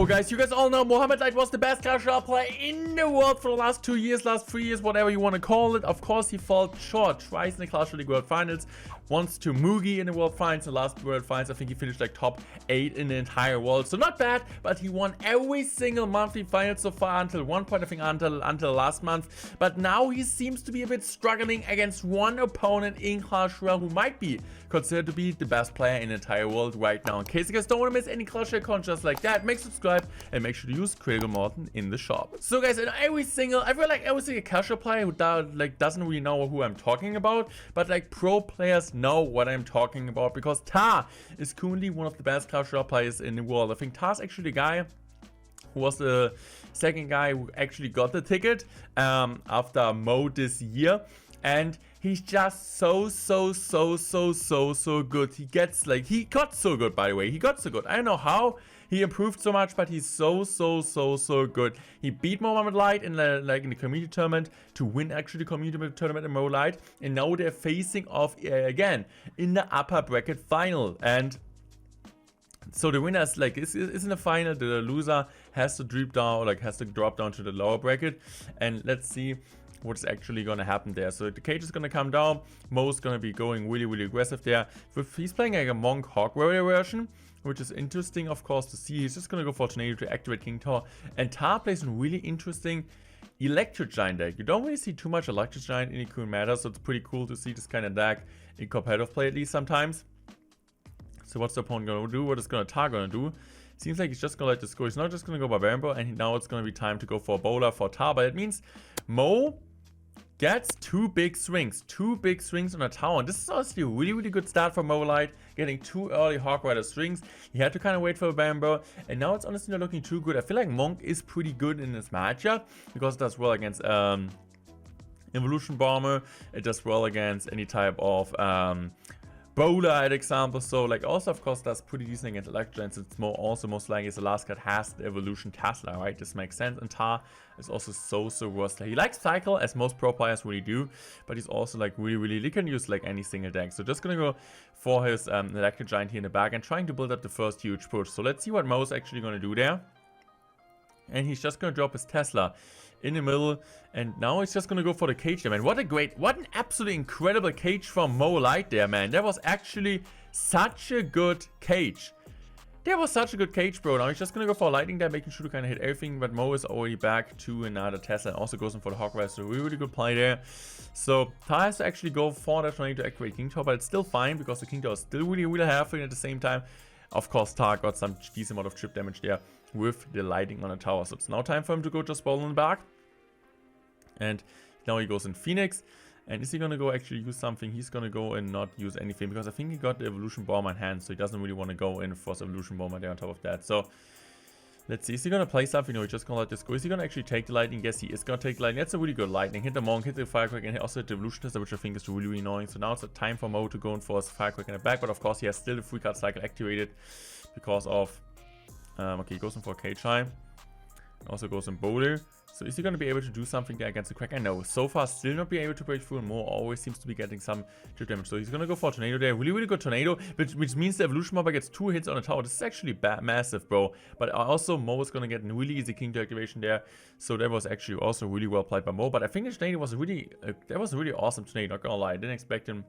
So guys, you guys all know Mohamed Lighand was the best Clash Royale player in the world for the last 2 years, last 3 years, whatever you want to call it. Of course, he fell short twice in the Clash Royale World Finals, once to Mugi in the World Finals, the last World Finals. I think he finished like top 8 in the entire world, so not bad, but he won every single monthly final so far until one point, I think until last month. But now he seems to be a bit struggling against one opponent in Clash Royale who might be considered to be the best player in the entire world right now. In case you guys don't want to miss any Clash Royale content just like that, make sure to subscribe and make sure to use Critical Morten in the shop. So guys, in I feel like every single Clash Royale player who doesn't really know who I'm talking about, but like pro players know what I'm talking about, because Tar is currently one of the best Clash Royale players in the world. I think Tar's actually the guy who was the second guy who actually got the ticket after Mo this year, and he's just so good. He got so good, by the way. He got so good. I don't know how he improved so much, but he's so good. He beat Mohamed Lighand in the community tournament to win actually the community tournament in Mo Light, and now they're facing off again in the upper bracket final. And so the winner is in the final. The loser has to drop down to the lower bracket, and let's see what's actually going to happen there. So the cage is going to come down. Mo's going to be going really aggressive there. He's playing like a Monk Hog Warrior version, which is interesting, of course, to see. He's just going to go for Tornado to activate King Tower. And Tar plays a really interesting Electric Giant deck. You don't really see too much Electric Giant in the current meta, so it's pretty cool to see this kind of deck in competitive play at least sometimes. So what's the opponent going to do? What is Tar going to do? Seems like he's just going to let this go. He's not just going to go Barbarian Bow, and now it's going to be time to go for a Bowler for Tar. But it means Mo gets two big swings on a tower. And this is honestly a really good start for Mo Light, getting 2 early Hawk Rider swings. He had to kind of wait for a Barbarian Bow, and now it's honestly not looking too good. I feel like Monk is pretty good in this matchup because it does well against Evolution Bomber. It does well against any type of Bowler, at example. So like also of course that's pretty decent against Electro, and it's also most likely the last card has the Evolution Tesla, right? This makes sense. And Tar is also so versatile. He likes Cycle, as most pro players really do, but he's also like really he can use like any single deck. So just gonna go for his Electric Giant here in the back and trying to build up the first huge push. So let's see what Mo's actually gonna do there. And he's just gonna drop his Tesla in the middle, and now he's just gonna go for the cage there, man. What an absolutely incredible cage from Mo Light there, man. That was actually such a good cage. That was such a good cage, bro. Now he's just gonna go for a lightning there, making sure to kind of hit everything, but Mo is already back to another Tesla and also goes in for the Hawk Rider. So really good play there. So Tar has to actually go for that Tornado to activate King Tower, but it's still fine because the King Tower is still really healthy. At the same time, of course, Tar got some decent amount of chip damage there with the lighting on the tower. So it's now time for him to go just ball in the back. And now he goes in Phoenix. And is he going to go actually use something? He's going to go and not use anything, because I think he got the Evolution Bomber in hand. So he doesn't really want to go in for the Evolution Bomber there on top of that. So let's see. Is he going to play something? No, he's just going to let this go. Is he going to actually take the lightning? Yes, he is going to take the lightning. That's a really good lightning. Hit the Monk, hit the Firecrack, and also hit the Evolution Tester, which I think is really annoying. So now it's the time for Mo to go in for his Firecrack in the back. But of course, he has still the 3-card cycle activated because of... okay, he goes in for a Cage High. Also goes in Boulder. So is he going to be able to do something there against the Cracker? No. So far, still not be able to break through, and Mo always seems to be getting some chip damage. So he's going to go for a Tornado there. Really good Tornado, which means the Evolution Bomber gets 2 hits on the tower. This is actually massive, bro. But also, Mo is going to get a really easy King Tower activation there. So that was actually also really well played by Mo. But I think the Tornado was really, that was a really awesome Tornado, not going to lie. I didn't expect him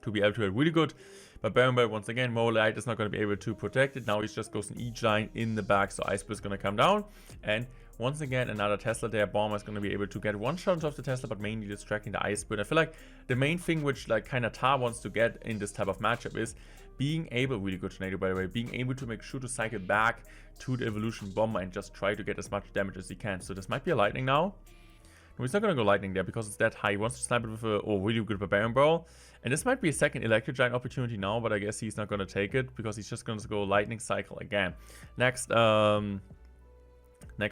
to be able to hit really good. But Baron Bell, once again, Mo Light is not going to be able to protect it. Now he just goes an E-Giant in the back, so Ice Blitz is going to come down. And once again, another Tesla there. Bomber is going to be able to get one shot off the Tesla, but mainly distracting the Ice Blitz. I feel like the main thing which like kind of Tar wants to get in this type of matchup is being able, really good Tornado by the way, being able to make sure to cycle back to the Evolution Bomber and just try to get as much damage as he can. So this might be a Lightning now. No, he's not going to go Lightning there because it's that high. He wants to snipe it with a really good Barbarian Brawl. And this might be a second Electric Giant opportunity now, but I guess he's not going to take it because he's just going to go Lightning Cycle again. Next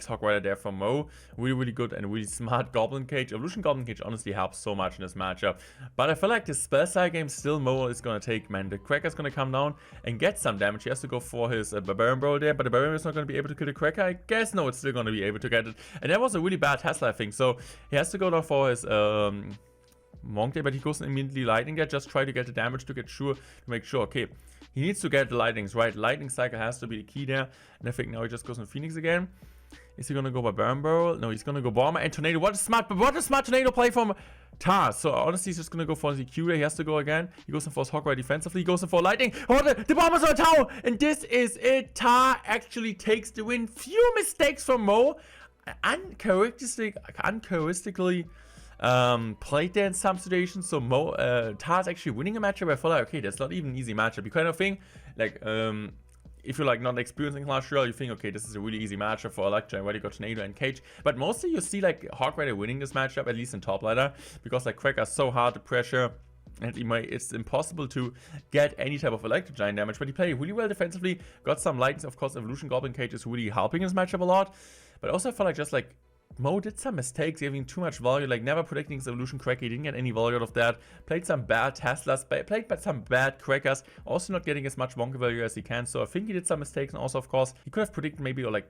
Hawk Rider there from Mo. Really good and really smart Goblin Cage. Evolution Goblin Cage honestly helps so much in this matchup. But I feel like the spell side game still Mo is going to take, man. The Cracker's going to come down and get some damage. He has to go for his Barbarian Brawl there, but the Barbarian is not going to be able to kill the Cracker. I guess no, it's still going to be able to get it. And that was a really bad Tesla, I think. So he has to go down for his Monk there, but he goes immediately Lightning there. Just try to get the damage to make sure, okay, He needs to get the lightnings right. Lightning cycle has to be the key there. And I think now he just goes on Phoenix again. Is he gonna go Barbarian Barrel? No, he's gonna go Bomber and Tornado. What a smart Tornado play from Tars. So honestly, he's just gonna go for the Q there. He has to go again. He goes in for his Hog Rider defensively. He goes in for Lightning. Oh, the Bomber's on tower. And this is it. Tar actually takes the win. Few mistakes from Mo. Uncharacteristically played there in some situations. So Tar's actually winning a matchup. I feel like, okay, that's not even an easy matchup. You kind of think, like, if you're like not experienced in Clash Royale, you think, okay, this is a really easy matchup for Electra. I already got Tornado and Cage. But mostly you see like Hog Rider winning this matchup, at least in top ladder, because like Quack are so hard to pressure. And it's impossible to get any type of Electro Giant damage. But he played really well defensively. Got some lightnings. Of course, Evolution Goblin Cage is really helping his matchup a lot. But also I felt like just like Mo did some mistakes, giving too much value, like never predicting his Evolution Cracker. He didn't get any value out of that. Played some bad Teslas, played some bad Crackers, also not getting as much Wonka value as he can. So I think he did some mistakes, and also, of course, he could have predicted maybe, or like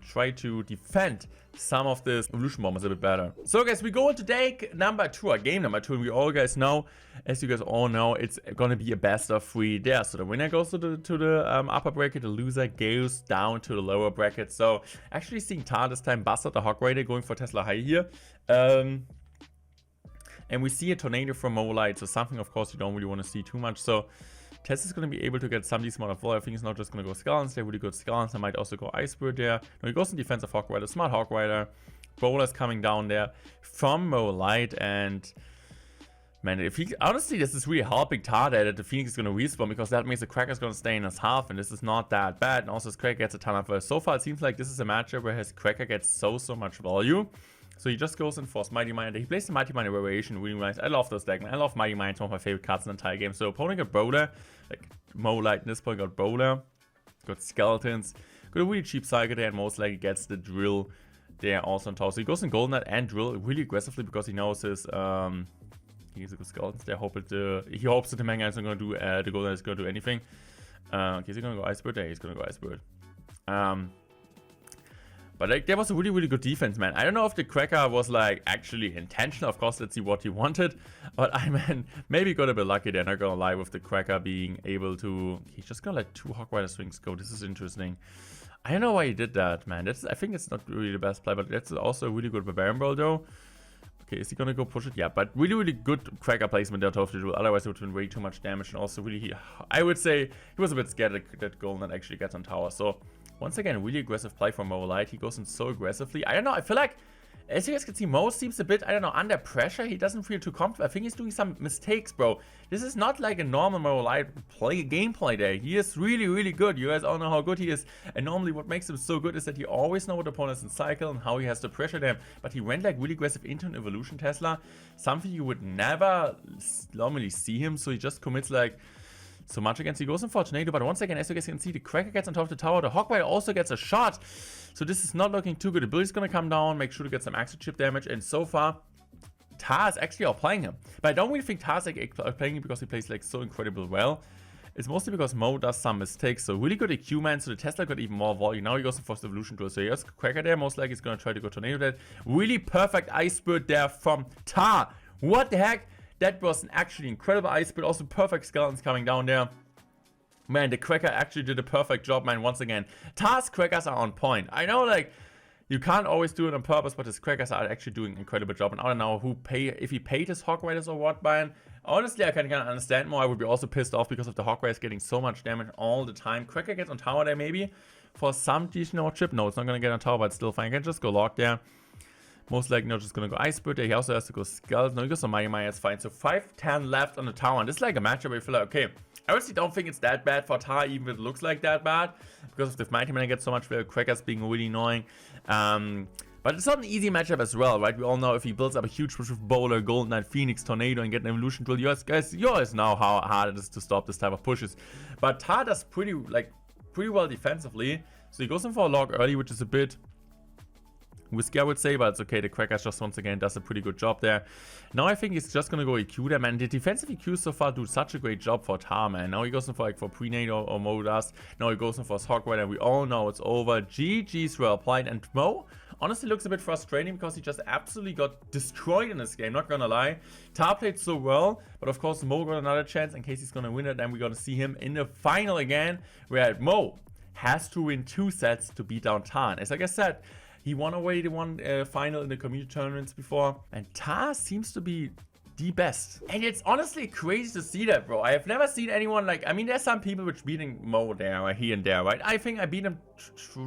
try to defend some of this Evolution Bombers a bit better. So guys, we go into day number 2, or game number 2, and we all guys know, as you guys all know, it's gonna be a best of 3 there. So the winner goes to the upper bracket, the loser goes down to the lower bracket. So actually seeing Tar this time bust out the Hog Rider, going for Tesla High here. And we see a Tornado from Mo Light, so something of course you don't really want to see too much. So Tess is going to be able to get some decent amount of value. I think he's not just going to go Skeletons, they're really good Skeletons. I might also go Ice Bird there. No, he goes in defensive Hog Rider, smart Hog Rider. Bowler's coming down there from Mo Light, and man, if he honestly, this is really helping Tar there that the Phoenix is going to respawn, because that means the Cracker's going to stay in his half, and this is not that bad. And also his Cracker gets a ton of so far it seems like this is a matchup where his Cracker gets so much value. So he just goes in for Mighty Miner. He plays the Mighty Miner variation really nice. I love this deck, man. I love Mighty Miner. It's one of my favorite cards in the entire game. So opponent got Bowler, like Mo Light in this point got Bowler, got Skeletons, got a really cheap Cycle there, and most likely gets the Drill there also on top. So he goes in Golden Knight and Drill really aggressively, because he knows his he's a good Skeletons there. He hopes that the Manga is not going to do the Golden Knight is going to do anything. Okay, is he going to go Ice Bird? Yeah, he's going to go Ice Bird. But like, there was a really good defense, man. I don't know if the Cracker was like actually intentional. Of course, let's see what he wanted. But I mean, maybe got a bit lucky there, not gonna lie, with the Cracker being able to... He's just gonna let 2 Hog Rider swings go. This is interesting. I don't know why he did that, man. I think it's not really the best play, but that's also a really good Barbarian Ball though. Okay, is he gonna go push it? Yeah, but really good Cracker placement there to do. Otherwise, it would have been way too much damage. And also really, I would say he was a bit scared that Golden Knight actually gets on tower. So once again, really aggressive play from Mo Light. He goes in so aggressively. I don't know, I feel like, as you guys can see, Mo seems a bit, I don't know, under pressure. He doesn't feel too comfortable. I think he's doing some mistakes, bro. This is not like a normal Mo Light gameplay there. He is really good. You guys all know how good he is. And normally what makes him so good is that he always knows what opponents in cycle and how he has to pressure them. But he went like really aggressive into an Evolution Tesla. Something you would never normally see him. So he just commits like so much against. He goes in for a Tornado, but once again, as you guys can see, the Cracker gets on top of the tower. The Hog Rider also gets a shot. So this is not looking too good. The ability's going to come down, make sure to get some Axle Chip damage. And so far, Tar is actually outplaying him. But I don't really think Tar's like outplaying him because he plays like so incredibly well. It's mostly because Mo does some mistakes. So really good EQ, man. So the Tesla got even more volume. Now he goes for the Evolution Drill. So he has Cracker there. Most likely he's going to try to go Tornado there. Really perfect Ice Bird there from Tar. What the heck? That was an actually incredible Ice Bird. Also perfect Skeletons coming down there. Man, the Cracker actually did a perfect job, man. Once again, Tar's Crackers are on point. I know, like, you can't always do it on purpose, but his Crackers are actually doing an incredible job. And I don't know if he paid his Hog Riders or what, man. Honestly, I can kind of understand more. I would be also pissed off because of the Hog Riders getting so much damage all the time. Cracker gets on tower there maybe for some decent chip. No, it's not going to get on tower, but it's still fine. I can just go Log there. Most likely not just going to go Ice Bird there. He also has to go Skeleton. No, he goes on Mighty Miner. It's fine. So 5-10 left on the tower. And this is like a matchup where you feel like, okay, I honestly don't think it's that bad for Tar, even if it looks like that bad. Because if the Mighty Miner gets so much value, Crackers being really annoying. But it's not an easy matchup as well, right? We all know if he builds up a huge push with Bowler, Golden Knight, Phoenix, Tornado, and get an Evolution Drill, you guys know how hard it is to stop this type of pushes. But Tar does pretty well defensively. So he goes in for a Log early, which is a bit risky, I would say, but it's okay. The Crackers just once again does a pretty good job there. Now I think he's just gonna go EQ there, man. The defensive EQs so far do such a great job for Tar, man. Now he goes in for like for Prenatal or Mo does. Now he goes in for his Hog Rider. We all know it's over. GG's well applied. And Mo honestly looks a bit frustrating because he just absolutely got destroyed in this game, not gonna lie. Tar played so well, but of course Mo got another chance in case he's gonna win it, and we're gonna see him in the final again, where Mo has to win 2 sets to beat down Tar. As like I said, he won away the one final in the community tournaments before, and Tar seems to be the best. And it's honestly crazy to see that, bro. I have never seen anyone like, I mean, there's some people which beating Mo there or here and there, right? I think I beat him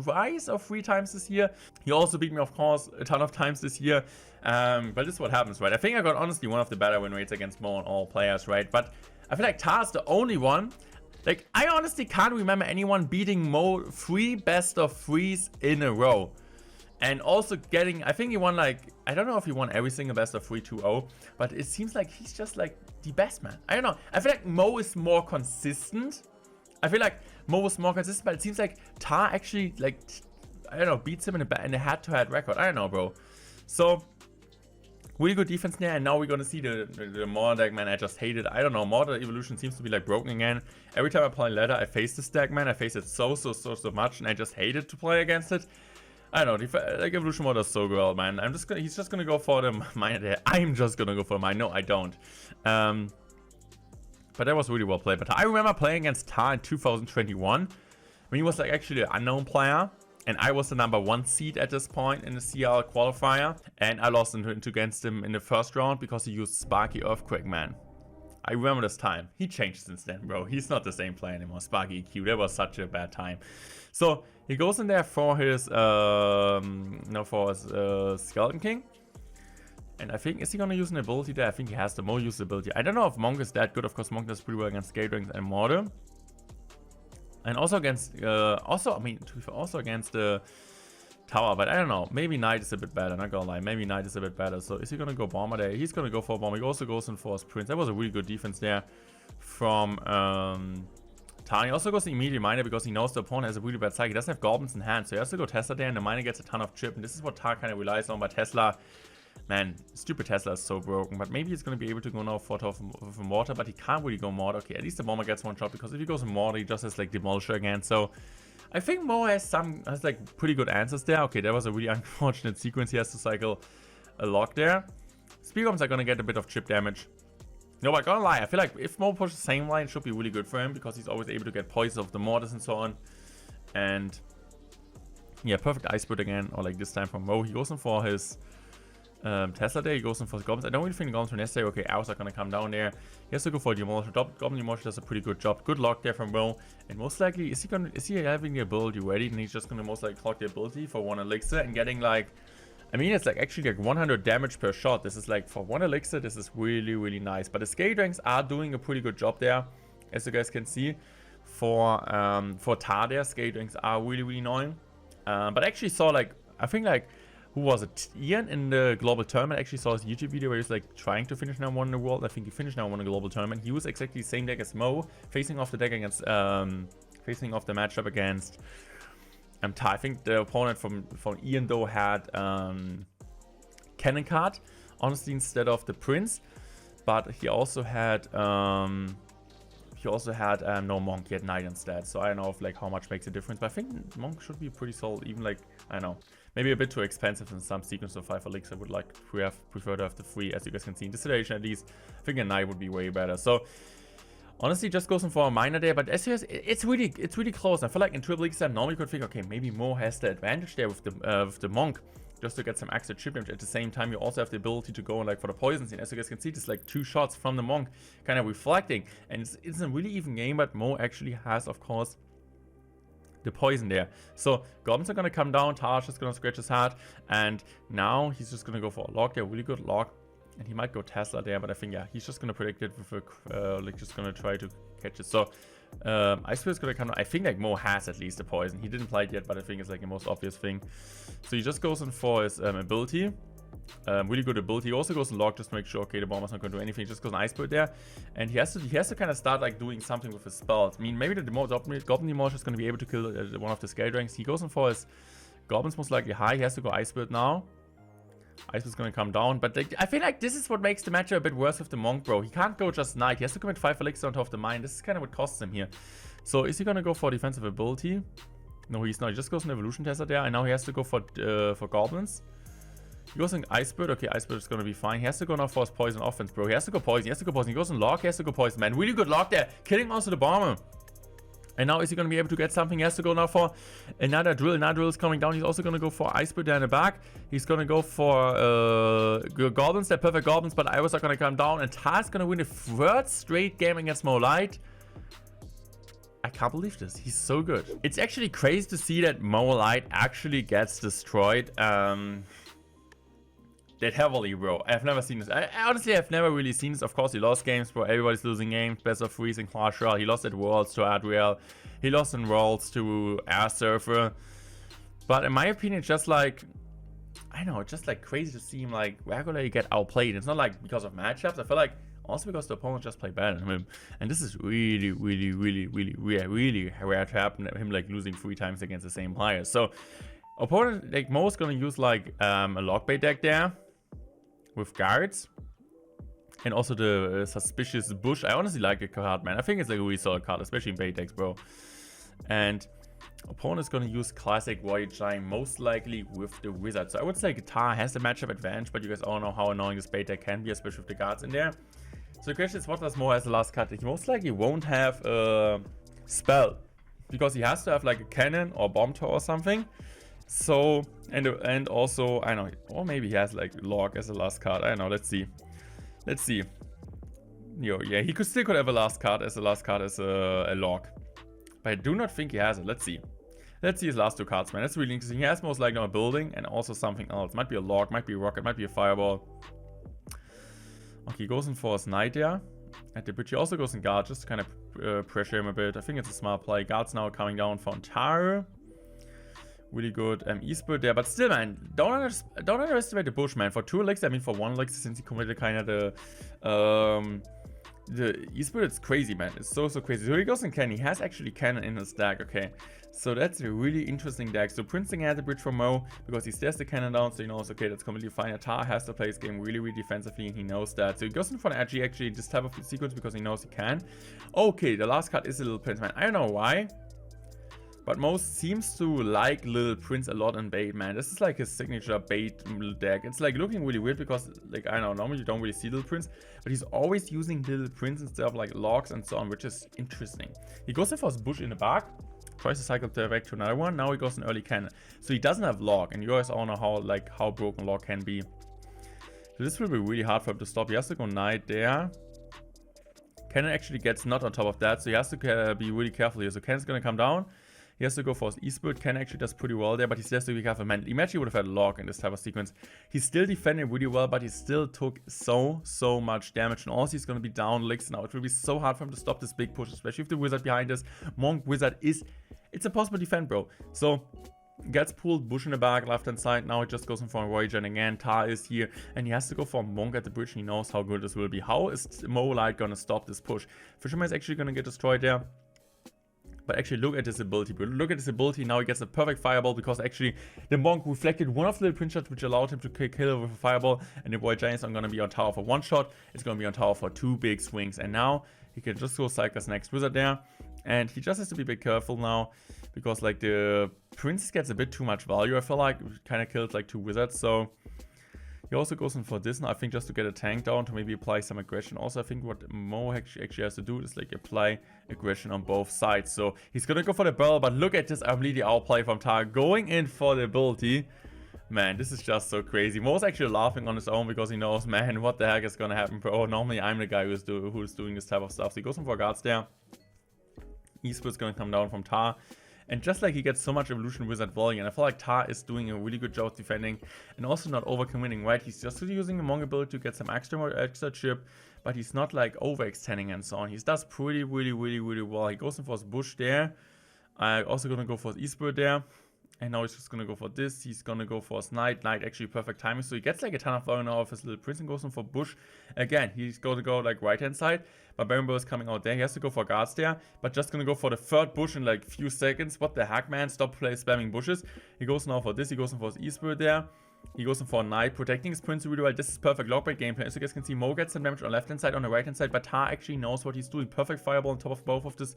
twice or 3 times this year. He also beat me, of course, a ton of times this year. But this is what happens, right? I think I got honestly one of the better win rates against Mo on all players, right? But I feel like Tar's the only one. Like, I honestly can't remember anyone beating Mo 3 best of 3s in a row. And also getting, I think he won like, I don't know if he won every single best of 3 2-0, but it seems like he's just like the best, man. I don't know. I feel like Mo is more consistent. But it seems like Tar actually, like, I don't know, beats him in a head-to-head record. I don't know, bro. So, really good defense there, and now we're gonna see the Mortar deck, man. I just hate it. I don't know, Mortar evolution seems to be like broken again. Every time I play ladder, I face this deck, man. I face it so much, and I just hated to play against it. I don't know, like evolution mode does so well, man. He's just gonna go for the mine there. I'm just gonna go for mine. No, I don't. But that was really well played. But I remember playing against Tar in 2021 when he was like actually an unknown player, and I was the #1 seed at this point in the CRL qualifier, and I lost against him in the first round because he used Sparky Earthquake, man. I remember this time. He changed since then, bro. He's not the same player anymore. Sparky EQ, that was such a bad time. So he goes in there for his Skeleton King. And I think, is he gonna use an ability there? I think he has the more use ability. I don't know if Monk is that good. Of course, Monk does pretty well against Gate Dragons and Mortar. And also against, also against the Tower, but I don't know. Maybe Knight is a bit better, not gonna lie. Maybe Knight is a bit better. So is he gonna go Bomber there? He's gonna go for Bomber. He also goes in for his Prince. That was a really good defense there from Tar. He also goes to immediate Miner because he knows the opponent has a really bad side. He doesn't have Goblins in hand, so he has to go Tesla there, and the Miner gets a ton of chip. And this is what Tar kind of relies on, but Tesla, man, stupid Tesla is so broken. But maybe he's going to be able to go now for Mortar, but he can't really go Mortar. Okay, at least the Bomber gets one shot, because if he goes in Mortar, he just has like Demolisher again. So I think Mo has like pretty good answers there. Okay, that was a really unfortunate sequence. He has to cycle a lock there. Speed Bombs are going to get a bit of chip damage. No, but gonna lie, I feel like if Mo pushes the same line, it should be really good for him, because he's always able to get poison of the mortars and so on. And yeah, perfect Ice Split again, or like this time from Mo. He goes in for his Tesla there, he goes in for his Goblins. I don't really think the Goblins are necessary. Okay, Owls are gonna come down there. He has to go for the Demolisher. Goblin Demolisher does a pretty good job. Good lock there from Mo. And most likely, is he having the ability ready? And he's just gonna most likely clock the ability for 1 elixir and getting like, I mean, it's like actually like 100 damage per shot. This is like, for 1 elixir, this is really, really nice. But the Skate Ranks are doing a pretty good job there, as you guys can see. For Tar there, Skate Ranks are really, really annoying. But I actually saw like, I think like, who was it? Ian in the global tournament actually saw his YouTube video where he was like trying to finish #1 in the world. I think he finished #1 in the global tournament. He used exactly the same deck as Mo, facing off the deck against, facing off the matchup against Tar. I think the opponent from Ian though had Cannon Card, honestly, instead of the Prince, but he also had no Monk. He had Knight instead. So I don't know if like how much makes a difference, but I think Monk should be pretty solid. Even like, I don't know, maybe a bit too expensive in some sequence of 5 elixir. I would like prefer to have the 3, as you guys can see in this situation at least. I think a Knight would be way better. So honestly, just goes in for a Miner there, but as you guys, it's really close. I feel like in triple elixir, normally you could think, okay, maybe Mo has the advantage there with the Monk, just to get some extra chip damage. At the same time, you also have the ability to go and like for the poison scene. As you guys can see, there's like 2 shots from the Monk, kind of reflecting, and it's a really even game. But Mo actually has, of course, the poison there. So Goblins are gonna come down. Tar's just gonna scratch his heart, and now he's just gonna go for a lock there, really good lock. And he might go Tesla there, but I think, yeah, he's just going to predict it with a, like, just going to try to catch it. So, Ice Spear is going to come. I think, like, Mo has at least a poison. He didn't play it yet, but I think it's, like, the most obvious thing. So, he just goes in for his ability. Really good ability. He also goes in lock just to make sure, okay, the Bomber's not going to do anything. He just goes an Ice Spear there. And he has to kind of start, like, doing something with his spells. I mean, maybe the Goblin Demolisher is going to be able to kill one of the Scale Ranks. He goes in for his Goblins most likely high. He has to go Ice Spear now. Ice is going to come down, but I feel like this is what makes the matchup a bit worse with the Monk, bro. He can't go just Knight. He has to commit 5 elixir on top of the mine. This is kind of what costs him here. So is he going to go for defensive ability? No, he's not. He just goes in Evolution Tester there, and now he has to go for Goblins. He goes in Icebird. Okay, Icebird is gonna be fine. He has to go now for his Poison offense, bro. He has to go Poison. He has to go Poison. He goes in Lock. He has to go Poison, man. Really good Lock there. Killing also the Bomber. And now is he gonna be able to get something? He has to go now for another Drill. Another Drill is coming down. He's also gonna go for Icebird there in the back. He's gonna go for Goblins. They're perfect Goblins, but Iris are gonna come down. And Tar's gonna win a third straight game against Mo Light. I can't believe this. He's so good. It's actually crazy to see that Mo Light actually gets destroyed that heavily, bro. I've never seen this. I honestly have never really seen this. Of course, he lost games, bro. Everybody's losing games. Best of threes in Clash Royale. He lost at Worlds to Adriel. He lost in Worlds to Air Surfer. But in my opinion, it's just like, I don't know, it's just like crazy to see him like regularly get outplayed. It's not like because of matchups. I feel like also because the opponent just play better than him. And this is really rare to happen, him like losing 3 times against the same player. So opponent like Mo's gonna use like a Logbait deck there with guards. And also the Suspicious Bush. I honestly like the card, man. I think it's like a really solid card, especially in bait decks, bro. And opponent is gonna use classic Warrior Giant, most likely with the Wizard. So I would say Guitar has the matchup advantage, but you guys all know how annoying this bait deck can be, especially with the guards in there. So the question is, what does Mo as the last card? He most likely won't have a spell, because he has to have like a cannon or bomb tower or something. So and also I don't know, or maybe he has like Log as the last card. I don't know. Let's see. Yo, yeah, he still could have a last card as a Log, but I do not think he has it. Let's see his last 2 cards, man. That's really interesting. He has most likely a building and also something else. Might be a Log, might be a rocket, might be a fireball. Okay, he goes in for his Knight there at the bridge. He also goes in guard just to kind of pressure him a bit. I think it's a smart play. Guard's now coming down for Antara. Really good Icebird there, but still, man, don't underestimate the Bush, man. For 2 elixirs, I mean for 1 elixir, since he committed kind of the Icebird, it's crazy, man. It's so crazy. So he goes in Cannon. He has actually Cannon in his deck. Okay, so that's a really interesting deck. So Princeton has the bridge for Mo because he stares the cannon down, so he knows, okay, that's completely fine. Atar has to play his game really defensively, and he knows that. So he goes in for an edgy actually this type of sequence because he knows he can. Okay, the last card is a Little Prince, man. I don't know why, but Mo seems to like Little Prince a lot in bait, man. This is like his signature bait deck. It's like looking really weird because, like, I don't know, normally you don't really see Little Prince, but he's always using Little Prince instead of like Logs and so on, which is interesting. He goes in for his Bush in the back, tries to cycle back to another one. Now he goes in early Cannon. So he doesn't have Log, and you guys all know how broken Log can be. So this will be really hard for him to stop. He has to go Knight there. Cannon actually gets not on top of that, so he has to be really careful here. So Cannon's gonna come down. He has to go for his Icebird. Ken actually does pretty well there, but he still has to be careful, man. Imagine he would have had a Log in this type of sequence. He still defended really well, but he still took so much damage. And also he's going to be down licks now. It will be so hard for him to stop this big push, especially with the Wizard behind us. Monk Wizard it's impossible to defend, bro. So gets pulled, Bush in the back, left hand side. Now he just goes in for a Voyager, and again, Tar is here, and he has to go for a Monk at the bridge. He knows how good this will be. How is Mo Light going to stop this push? Fisherman is actually going to get destroyed there. But actually, look at this ability, bro. Look at this ability. Now he gets a perfect fireball because actually the Monk reflected one of the Little Prince shots, which allowed him to kill with a fireball. And the Void Giants are going to be on tower for 1 shot. It's going to be on tower for 2 big swings. And now he can just go cycle his next Wizard there. And he just has to be a bit careful now because like the Prince gets a bit too much value. I feel like it kind of killed like 2 Wizards. So he also goes in for this now, I think, just to get a tank down, to maybe apply some aggression. Also, I think what Mo actually has to do is like apply aggression on both sides. So he's gonna go for the barrel, but look at this completely outplay from Tar going in for the ability. Man, this is just so crazy. Mo's actually laughing on his own because he knows, man, what the heck is gonna happen, bro? Normally I'm the guy who's doing this type of stuff. So he goes in for guards there. Eastwood's gonna come down from Tar. And just like he gets so much Evolution Wizard volume, and I feel like Tar is doing a really good job defending and also not overcommitting, right? He's just using a Monk ability to get some extra chip, but he's not like overextending and so on. He does really well. He goes in for his Bush there. Also gonna go for his Icebird there. And now he's just gonna go for this. He's gonna go for his Knight. Knight actually perfect timing. So he gets like a ton of value now of his Little Prince and goes in for Bush. Again, he's gonna go like right hand side. But Baron is coming out there. He has to go for guards there. But just gonna go for the 3rd Bush in like few seconds. What the heck, man? Stop spamming bushes. He goes now for this. He goes in for his Icebird there. He goes in for a knight, protecting his prince really well. This is perfect Logbait gameplay. As you guys can see, Mo gets some damage on the left hand side, on the right hand side, but Tar actually knows what he's doing. Perfect fireball on top of both of this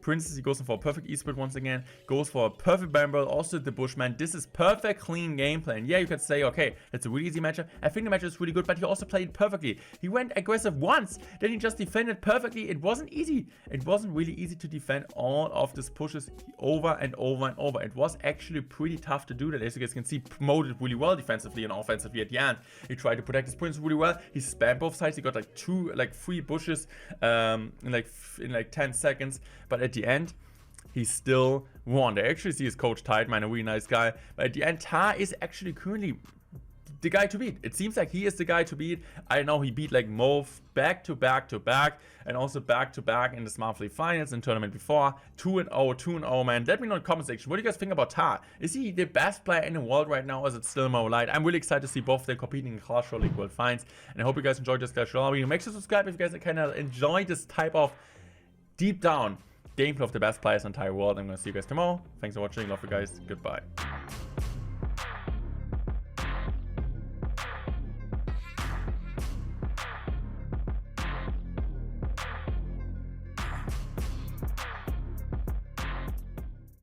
princes. He goes in for a perfect e-split once again. Goes for a perfect bramble, also the bushman. This is perfect clean gameplay. And yeah, you could say, okay, that's a really easy matchup. I think the matchup is really good, but he also played perfectly. He went aggressive once, then he just defended perfectly. It wasn't easy. It wasn't really easy to defend all of these pushes over and over and over. It was actually pretty tough to do that. As you guys can see, Mo did really well defensively and offensively at the end. He tried to protect his prince really well. He spammed both sides. He got like 3 bushes in like 10 seconds. But at the end, he still won. They actually see his coach Tideman, a really nice guy. But at the end, Tar is actually currently the guy to beat. It seems like he is the guy to beat. I know he beat like Mo back to back to back, and also back to back in this monthly finals and tournament before. 2-0, man. Let me know in the comment section. What do you guys think about Tar? Is he the best player in the world right now, or is it still Mo Light? I'm really excited to see both of them competing in Clash Royale World Finals, and I hope you guys enjoyed this Clash Royale. Make sure to subscribe if you guys kind of enjoy this type of deep down gameplay of the best players in the entire world. I'm gonna see you guys tomorrow. Thanks for watching. Love you guys. Goodbye.